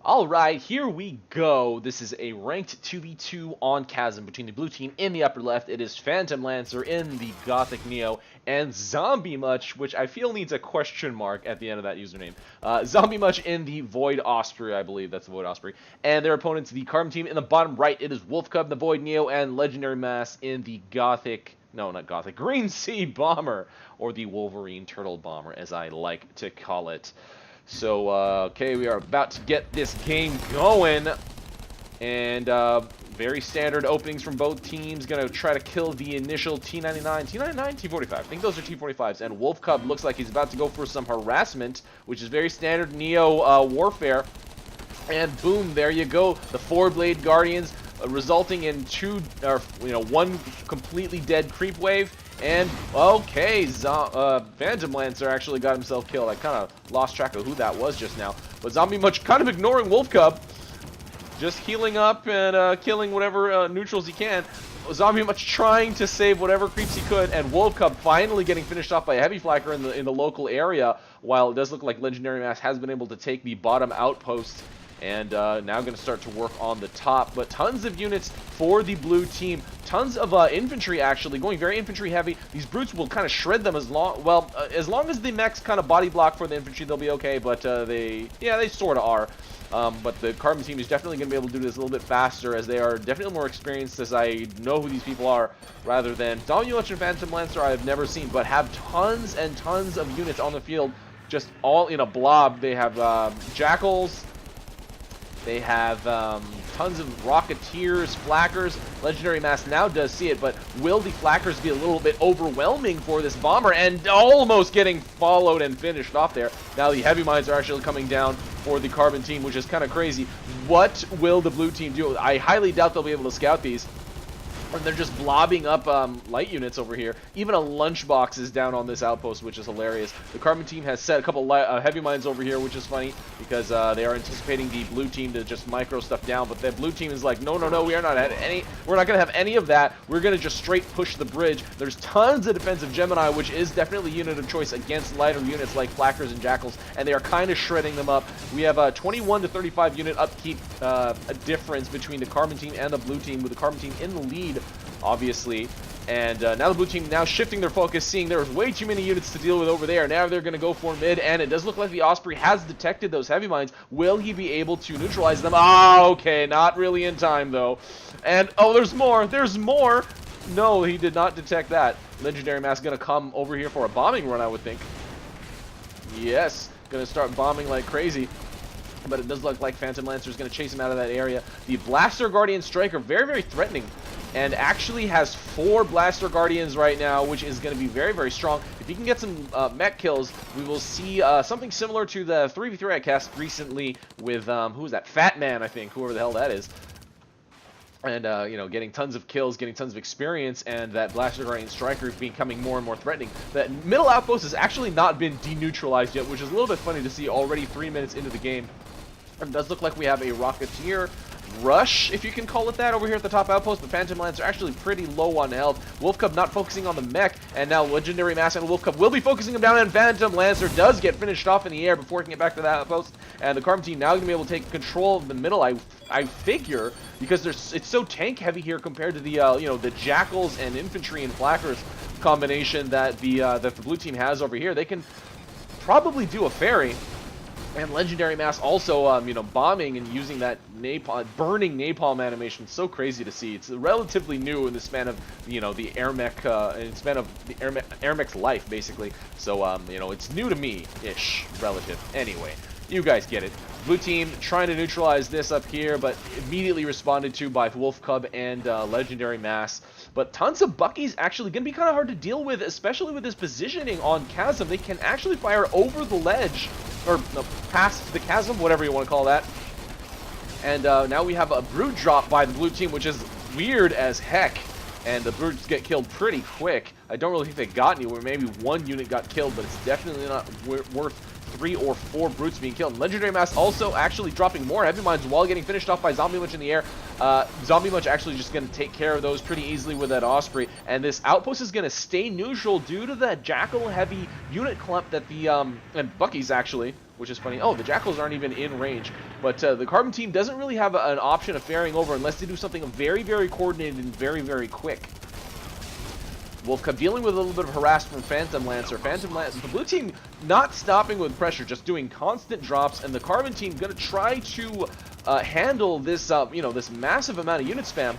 Alright, here we go. This is a ranked 2v2 on Chasm between the blue team in the upper left. It is PhantomLancer in the Gothic Neo and Zombiemuch, which I feel needs a question mark at the end of that username. Zombiemuch in the Void Osprey, I believe that's the Void Osprey. And their opponents, the Carbon team in the bottom right, it is WolfCuB, the Void Neo, and Legendary Mass in the Gothic... No, not Gothic. Green Sea Bomber, or the Wolverine Turtle Bomber, as I like to call it. So, okay, we are about to get this game going, and very standard openings from both teams. Gonna try to kill the initial T99, T45. I think those are T45s, and WolfCuB looks like he's about to go for some harassment, which is very standard Neo warfare. And boom, there you go, the 4-blade Guardians, resulting in one completely dead creep wave. And, okay, PhantomLancer actually got himself killed. I kind of lost track of who that was just now. But Zombiemuch kind of ignoring WolfCuB, just healing up and killing whatever neutrals he can. Zombiemuch trying to save whatever creeps he could, and WolfCuB finally getting finished off by a heavy flacker in the local area, while it does look like Legendary Mass has been able to take the bottom outpost. And now going to start to work on the top, but tons of units for the blue team. Tons of infantry actually, going very infantry heavy. These brutes will kind of shred them as long as the mechs kind of body block for the infantry, they'll be okay. But they sort of are. But the Carbon team is definitely going to be able to do this a little bit faster, as they are definitely more experienced, as I know who these people are, rather than Zombiemuch and PhantomLancer I have never seen, but have tons and tons of units on the field, just all in a blob. They have jackals. They have tons of Rocketeers, Flackers. Legendary Mass now does see it, but will the Flackers be a little bit overwhelming for this bomber? And almost getting followed and finished off there. Now the Heavy Mines are actually coming down for the Carbon team, which is kind of crazy. What will the blue team do? I highly doubt they'll be able to scout these. And they're just blobbing up light units over here. Even a lunchbox is down on this outpost, which is hilarious. The Carbon team has set a couple heavy mines over here, which is funny, because they are anticipating the blue team to just micro stuff down. But the blue team is like, no, we are not we're not going to have any of that. We're going to just straight push the bridge. There's tons of defensive Gemini, which is definitely unit of choice against lighter units like Flackers and Jackals, and they are kind of shredding them up. We have a 21 to 35 unit upkeep a difference between the Carbon team and the blue team, with the Carbon team in the lead, obviously. And now the blue team now shifting their focus, seeing there's way too many units to deal with over there. Now they're going to go for mid, and it does look like the Osprey has detected those heavy mines. Will he be able to neutralize them? Ah, okay, not really in time though. And oh, there's more. No, he did not detect that. Legendary Mass going to come over here for a bombing run, I would think. Yes, going to start bombing like crazy. But it does look like PhantomLancer is going to chase him out of that area. The Blaster Guardian Striker, very, very threatening, and actually has 4 Blaster Guardians right now, which is going to be very, very strong. If he can get some mech kills, we will see something similar to the 3v3 I cast recently with, who was that? Fat Man, I think, whoever the hell that is. And, getting tons of kills, getting tons of experience, and that Blaster Guardian Striker becoming more and more threatening. That middle outpost has actually not been deneutralized yet, which is a little bit funny to see already 3 minutes into the game. It does look like we have a Rocketeer rush, if you can call it that, over here at the top outpost, but PhantomLancer actually pretty low on health. WolfCuB not focusing on the mech, and now Legendary Mass and WolfCuB will be focusing him down, and PhantomLancer does get finished off in the air before he can get back to that outpost. And the Carbon team now going to be able to take control of the middle, I figure, because it's so tank heavy here compared to the the Jackals and Infantry and Flackers combination that the blue team has over here. They can probably do a ferry. And Legendary Mass also, bombing and using that burning napalm animation. So crazy to see. It's relatively new in the span of, the AirMech, in the span of the AirMech's life, basically. So, it's new to me-ish, relative. Anyway, you guys get it. Blue team trying to neutralize this up here, but immediately responded to by WolfCuB and Legendary Mass. But tons of Buckies actually going to be kind of hard to deal with, especially with his positioning on Chasm. They can actually fire over the ledge, or past the Chasm, whatever you want to call that. And now we have a Brute drop by the blue team, which is weird as heck. And the Brutes get killed pretty quick. I don't really think they got anywhere. Maybe 1 unit got killed, but it's definitely not worth 3 or 4 Brutes being killed. Legendary Mass also actually dropping more heavy mines while getting finished off by Zombiemuch in the air. Zombiemuch actually just going to take care of those pretty easily with that Osprey. And this outpost is going to stay neutral due to that Jackal heavy unit clump that the, and Bucky's actually, which is funny. Oh, the Jackals aren't even in range, but the Carbon team doesn't really have an option of faring over unless they do something very, very coordinated and very, very quick. WolfCuB dealing with a little bit of harassment from PhantomLancer. PhantomLancer, the blue team not stopping with pressure, just doing constant drops, and the Carbon team going to try to handle this, you know, this massive amount of unit spam.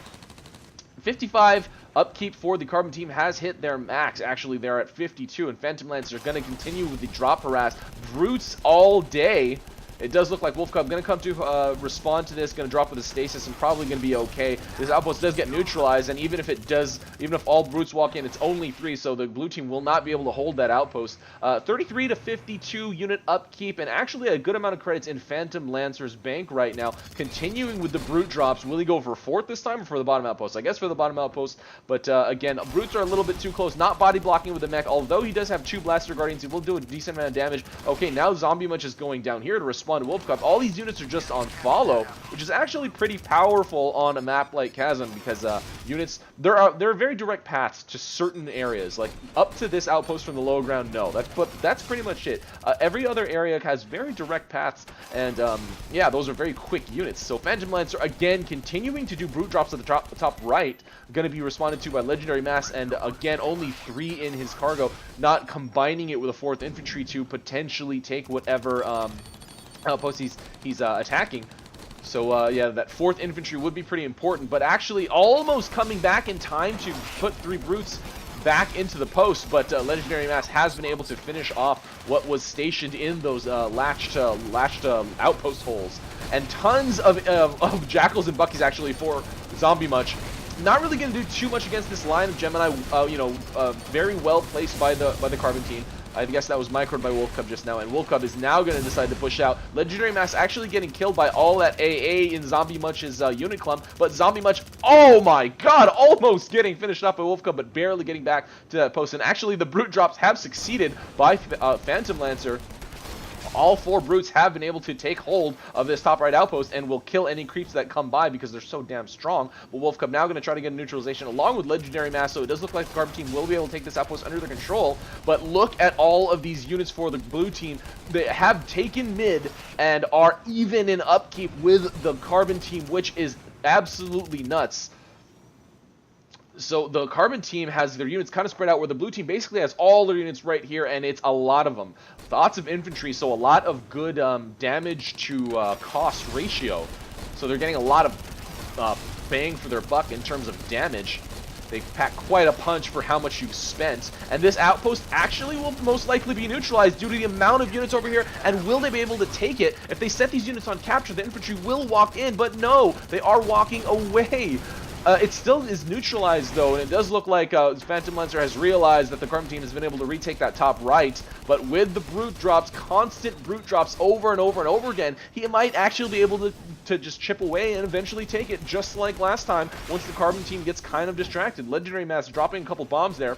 55 upkeep for the Carbon team has hit their max. Actually, they're at 52, and PhantomLancer are going to continue with the drop harass. Brutes all day. It does look like WolfCuB going to come to respond to this, going to drop with a stasis, and probably going to be okay. This outpost does get neutralized, and even if all brutes walk in, it's only 3, so the blue team will not be able to hold that outpost. 33 to 52 unit upkeep, and actually a good amount of credits in PhantomLancer's bank right now. Continuing with the brute drops. Will he go for 4th this time or for the bottom outpost? I guess for the bottom outpost, but again, brutes are a little bit too close. Not body blocking with the mech, although he does have 2 Blaster Guardians. He will do a decent amount of damage. Okay, now Zombiemuch is going down here to respond to WolfCuB. All these units are just on follow, which is actually pretty powerful on a map like Chasm, because units, there are very direct paths to certain areas. Like up to this outpost from the low ground, no. That's pretty much it. Every other area has very direct paths, and yeah, those are very quick units. So PhantomLancer again continuing to do brute drops at the top right, going to be responded to by Legendary Mass, and again only 3 in his cargo, not combining it with a 4th infantry to potentially take whatever outpost he's attacking. So yeah, that 4th infantry would be pretty important, but actually almost coming back in time to put 3 brutes back into the post, but Legendary Mass has been able to finish off what was stationed in those latched outpost holes. And tons of Jackals and Buckies actually for Zombiemuch. Not really going to do too much against this line of Gemini, you know, very well placed by the Carbon team. I guess that was microed by WolfCuB just now, and WolfCuB is now going to decide to push out. Legendary Mass actually getting killed by all that AA in Zombiemuch's unit clump, but Zombiemuch, oh my god, almost getting finished up by WolfCuB, but barely getting back to that post. And actually, the brute drops have succeeded by PhantomLancer. All 4 brutes have been able to take hold of this top right outpost and will kill any creeps that come by because they're so damn strong. But WolfCuB now going to try to get a neutralization along with Legendary Mass, so it does look like the Carbon team will be able to take this outpost under their control. But look at all of these units for the blue team. They have taken mid and are even in upkeep with the Carbon team, which is absolutely nuts. So the Carbon team has their units kind of spread out, where the blue team basically has all their units right here, and it's a lot of them. Lots of infantry, so a lot of good damage to cost ratio. So they're getting a lot of bang for their buck in terms of damage. They pack quite a punch for how much you've spent. And this outpost actually will most likely be neutralized due to the amount of units over here. And will they be able to take it? If they set these units on capture, the infantry will walk in, but no, they are walking away. It still is neutralized, though, and it does look like PhantomLancer has realized that the Carbon team has been able to retake that top right, but with the brute drops, constant brute drops over and over and over again, he might actually be able to just chip away and eventually take it, just like last time, once the Carbon team gets kind of distracted. Legendary Mass dropping a couple bombs there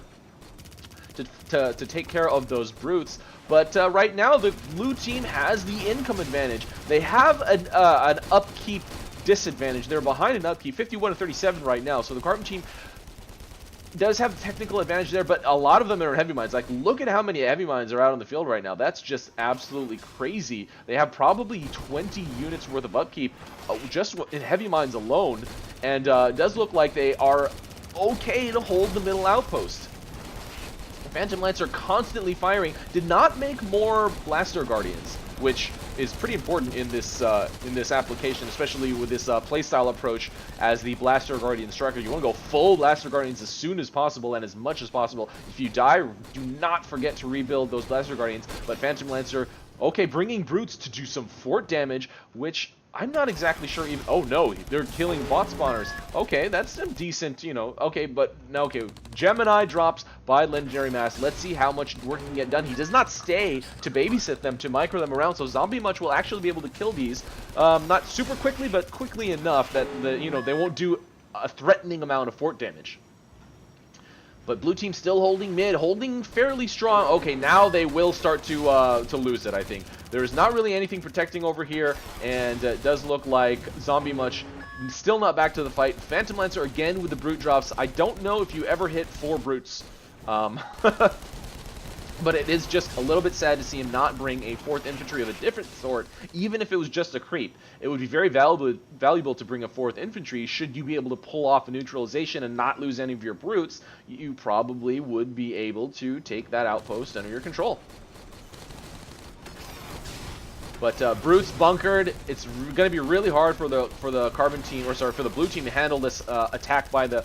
to take care of those brutes. But right now, the blue team has the income advantage. They have an upkeep disadvantage. They're behind an upkeep, 51 to 37 right now, so the Carbon team does have technical advantage there, but a lot of them are heavy mines. Like, look at how many heavy mines are out on the field right now. That's just absolutely crazy. They have probably 20 units worth of upkeep just in heavy mines alone, and it does look like they are okay to hold the middle outpost. PhantomLancer constantly firing, did not make more Blaster Guardians, which is pretty important in this application, especially with this playstyle approach as the Blaster Guardian Striker. You want to go full Blaster Guardians as soon as possible and as much as possible. If you die, do not forget to rebuild those Blaster Guardians. But PhantomLancer, okay, bringing brutes to do some fort damage, which I'm not exactly sure even... Oh, no, they're killing bot spawners. Okay, that's a decent, you know... Okay, but... No, okay, Gemini drops by Legendary Mass. Let's see how much work can get done. He does not stay to babysit them, to micro them around, so Zombiemuch will actually be able to kill these. Not super quickly, but quickly enough that, you know, they won't do a threatening amount of fort damage. But blue team still holding mid, holding fairly strong. Okay, now they will start to lose it, I think. There's not really anything protecting over here, and it does look like Zombiemuch still not back to the fight. PhantomLancer again with the brute drops. I don't know if you ever hit 4 brutes. But it is just a little bit sad to see him not bring a 4th infantry of a different sort, even if it was just a creep. It would be very valuable to bring a 4th infantry should you be able to pull off a neutralization and not lose any of your brutes. You probably would be able to take that outpost under your control. But brutes bunkered. It's going to be really hard for the carbon team, or sorry, for the blue team to handle this attack by the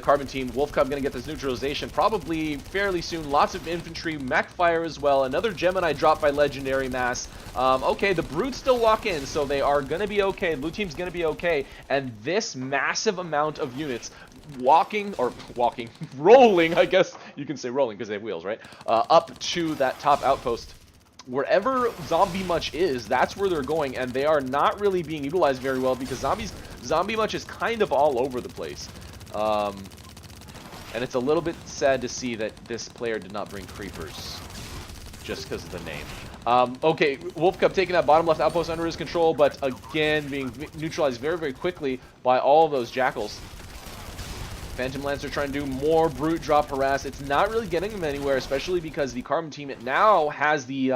carbon team. WolfCuB going to get this neutralization probably fairly soon. Lots of infantry, mech fire as well. Another Gemini drop by legendary mass. Okay, the brutes still walk in, so they are going to be okay. Blue team's going to be okay. And this massive amount of units rolling, I guess you can say rolling because they have wheels, right? Up to that top outpost. Wherever Zombiemuch is, that's where they're going, and they are not really being utilized very well because Zombiemuch is kind of all over the place. And it's a little bit sad to see that this player did not bring creepers, just because of the name. Okay, WolfCuB taking that bottom left outpost under his control, but again being neutralized very, very quickly by all of those jackals. PhantomLancer trying to do more brute drop harass. It's not really getting them anywhere, especially because the carbon team now has the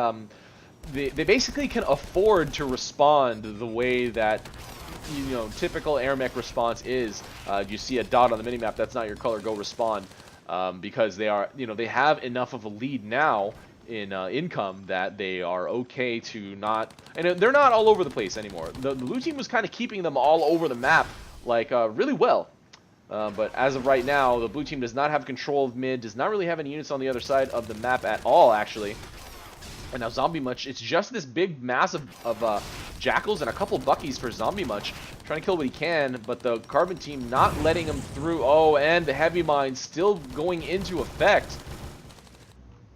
they basically can afford to respond the way that typical AirMech response is. You see a dot on the minimap, that's not your color, go respond, because they are they have enough of a lead now in income that they are okay to not, and they're not all over the place anymore. The blue team was kind of keeping them all over the map, like really well. But as of right now, the blue team does not have control of mid, does not really have any units on the other side of the map at all, actually. And now Zombiemuch, it's just this big mass of jackals and a couple buckies for Zombiemuch, trying to kill what he can, but the carbon team not letting him through. Oh, and the heavy mine still going into effect.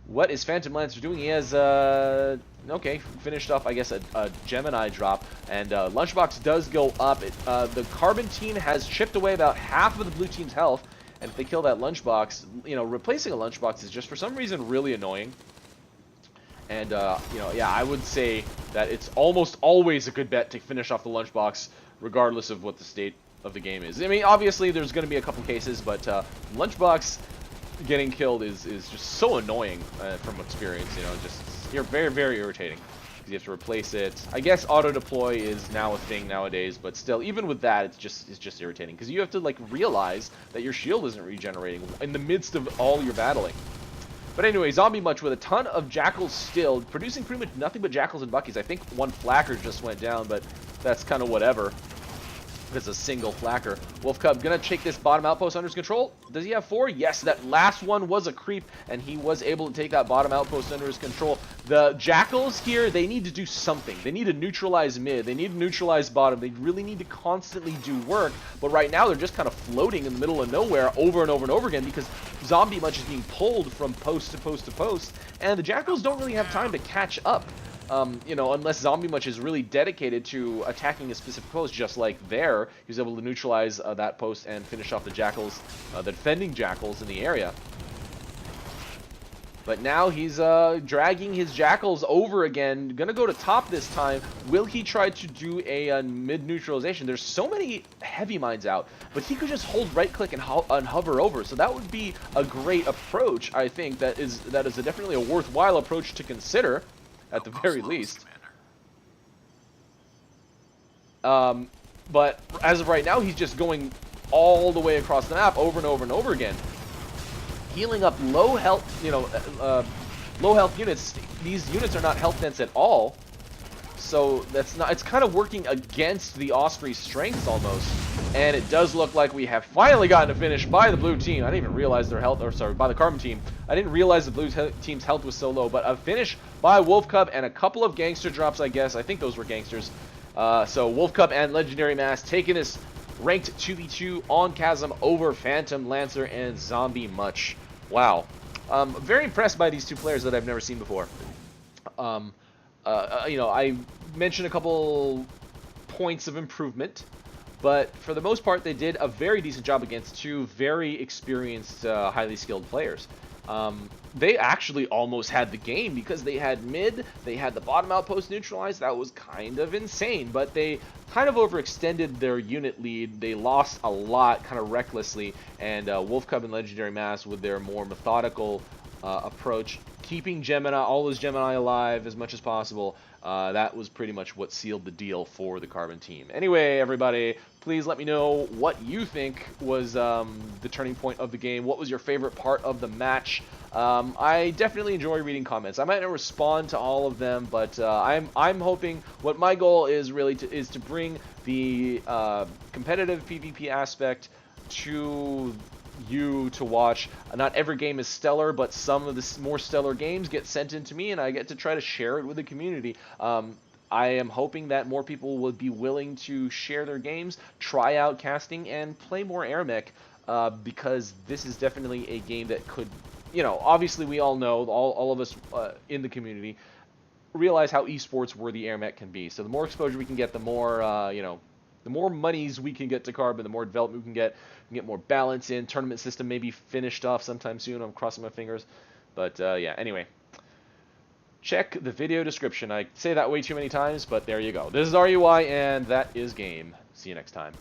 What is PhantomLancer doing? He has, okay, finished off, I guess, a Gemini drop, and Lunchbox does go up. The carbon team has chipped away about half of the blue team's health, and if they kill that Lunchbox, replacing a Lunchbox is just for some reason really annoying. And, yeah, I would say that it's almost always a good bet to finish off the Lunchbox, regardless of what the state of the game is. I mean, obviously, there's going to be a couple cases, but Lunchbox getting killed is just so annoying from experience, you're very, very irritating. Because you have to replace it. I guess auto-deploy is now a thing nowadays, but still, even with that, it's just irritating. Because you have to, realize that your shield isn't regenerating in the midst of all your battling. But anyway, Zombiemuch with a ton of jackals still, producing pretty much nothing but jackals and buckies. I think one flacker just went down, but that's kind of whatever. It's a single flacker. WolfCuB gonna take this bottom outpost under his control. Does he have 4? Yes, that last one was a creep, and he was able to take that bottom outpost under his control. The jackals here, they need to do something. They need to neutralize mid. They need to neutralize bottom. They really need to constantly do work. But right now, they're just kind of floating in the middle of nowhere over and over and over again because Zombiemuch is being pulled from post to post to post, and the jackals don't really have time to catch up. Unless Zombiemuch is really dedicated to attacking a specific post, just like there, he was able to neutralize that post and finish off the jackals, the defending jackals in the area. But now he's dragging his jackals over again, gonna go to top this time. Will he try to do a mid-neutralization? There's so many heavy mines out, but he could just hold right-click and hover over, so that would be a great approach, I think. That is definitely a worthwhile approach to consider, at the very least. But as of right now, he's just going all the way across the map over and over and over again, healing up low health, low health units. These units are not health dense at all, so it's kind of working against the Osprey's strengths almost. And it does look like we have finally gotten a finish by the blue team. I didn't even realize their health, or sorry, by the carbon team. I didn't realize the blue team's health was so low, but a finish by WolfCuB and a couple of gangster drops, I guess. I think those were gangsters. So WolfCuB and legendary mass taking this ranked 2v2 on Chasm over PhantomLancer and Zombiemuch. Wow. Very impressed by these two players that I've never seen before. I mentioned a couple points of improvement, but for the most part, they did a very decent job against two very experienced, highly skilled players. They actually almost had the game because they had mid, they had the bottom outpost neutralized. That was kind of insane, but they kind of overextended their unit lead. They lost a lot kind of recklessly, and WolfCuB and legendary mass with their more methodical approach keeping Gemini, all those Gemini alive as much as possible. That was pretty much what sealed the deal for the Carbon team. Anyway, everybody, please let me know what you think was the turning point of the game. What was your favorite part of the match? I definitely enjoy reading comments. I might not respond to all of them, but I'm hoping, what my goal is really is to bring the competitive PvP aspect to you to watch. Not every game is stellar, but some of the more stellar games get sent in to me, and I get to try to share it with the community. I am hoping that more people will be willing to share their games, try out casting, and play more AirMech, because this is definitely a game that could, you know, obviously we all know, all of us in the community realize how esports worthy AirMech can be. So the more exposure we can get, the more, you know, the more monies we can get to Carbon, the more development we can get more balance in. Tournament system may be finished off sometime soon. I'm crossing my fingers. But yeah, anyway. Check the video description. I say that way too many times, but there you go. This is RUI, and that is game. See you next time.